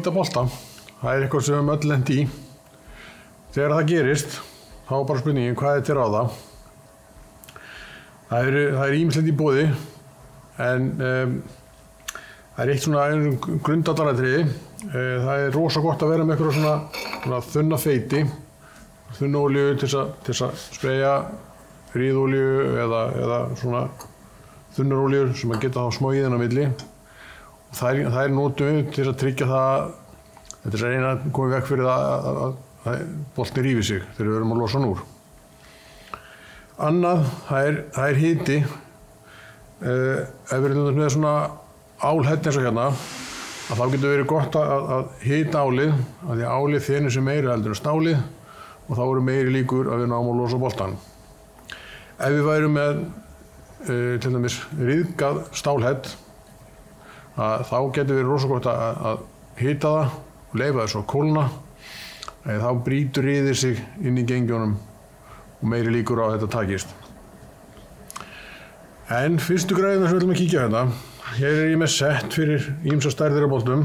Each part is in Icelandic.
hýta bolta. Það eitthvað sem við höfum öll lent í. Þegar það gerist, þá er bara spurningin hvað til ráða. Það er ýmislegt í boði, en það eitt svona grundvallaratriði. Það rosa gott að vera með eitthvað svona þunna feiti, þunna olíu til þess að spreyja ríðolíu eða svona þunnar olíur sem að geta þá smogið inn á milli. Og það notum við til að tryggja það, til að reyna að koma í veg fyrir að boltinn rífi sig þegar við erum að losa hann úr. Annað, það hiti. Ef við erum með svona álhell eins og hérna, að þá getur verið gott að hita álið, af því að álið þenur sig meira heldur en stálið og þá eru meiri líkur að við náum að losa boltann. Ef við værum með til dæmis ryðgað stálhell, þá getur verið rosa gott að hita það og leyfa það svo að kólna. Þá brýtur ryðið sig inn í gengjónum og meiri líkur á að þetta takist. En fyrstu græðina sem við ætlum að kíkja hérna. Hér er ég með sett fyrir ýmsar stærðir af boltum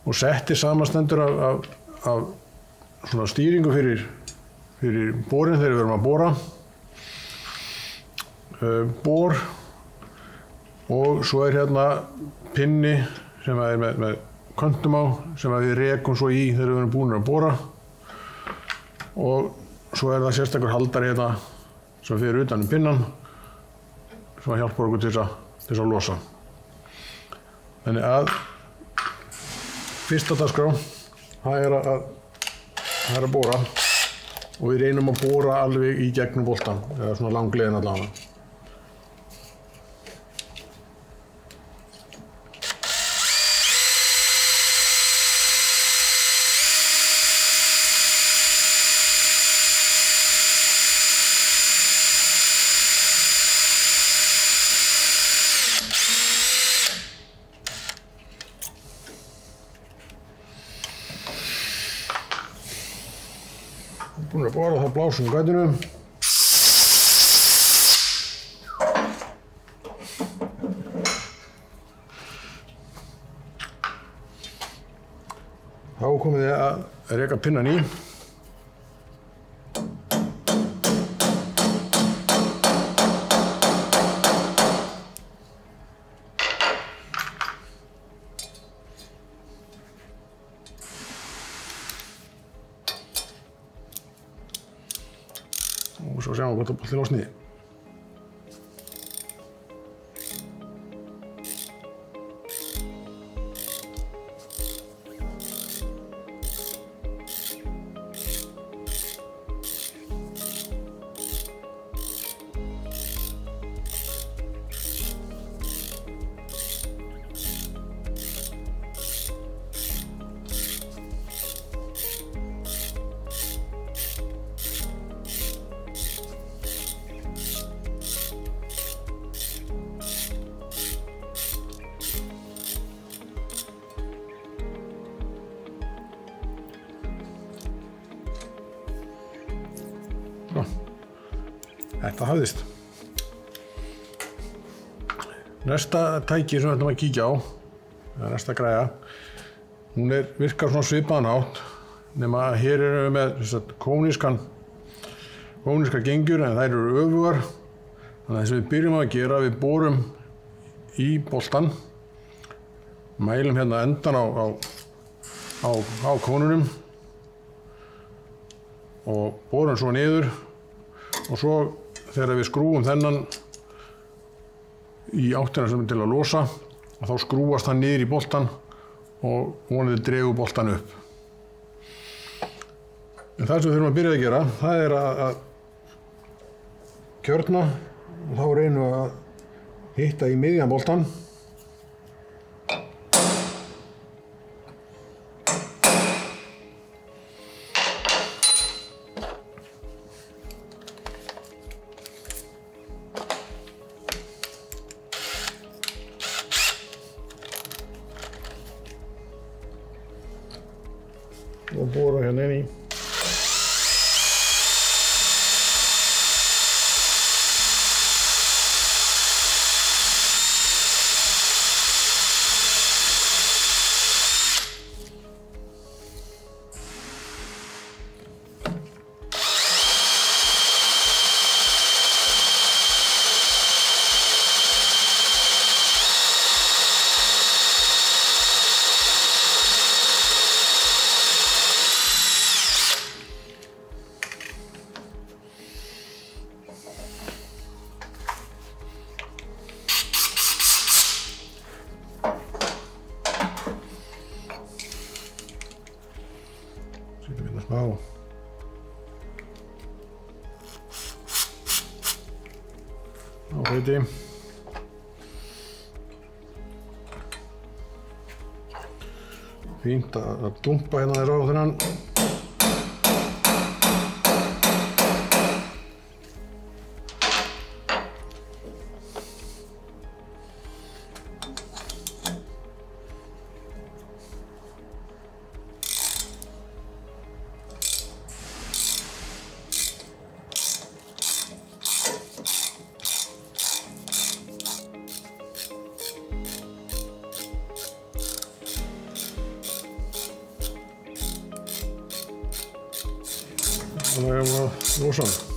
og setti samanstendur af svona stýringu fyrir borin þegar við erum að bora. Bor og svo er hérna pinni sem er með köntum á sem við rekum svo í þegar við erum búin að bora og svo er það sérstakur haldari hérna sem fyrir utan pinnan sem hjálpar okkur til þess að losa. Þannig að fyrsta dagskrá það er að bora og við reynum að bora alveg í gegnum boltann, eða svona langleiðin allavega. Búin að bora, þá blásum við gætinu. Þá komum við að reka pinnan í. Og svo sjáum við hvort að boltinn losni. Þetta hafðist. Næsta tæki sem við ætlum að kíkja á, eða næsta græja, hún virkar svona svipaðan hátt, nema að hér erum við með kónískar gengjur en þær eru öfugar. Þannig að það sem við byrjum að gera, við borum í boltann, mælum hérna endan á kónunum og borum svo niður og svo þegar við skrúum þennan í áttina sem er til að losa og þá skrúast hann niður í boltann og vonandi dregur boltann upp. En það sem við þurfum að byrja að gera, það er að kjörna og þá reynum við að hitta í miðjan boltann. Og bora hérna inn í. á hveiti. Fínt að dumpa hérna þess á þennan. Þannig að losa hann.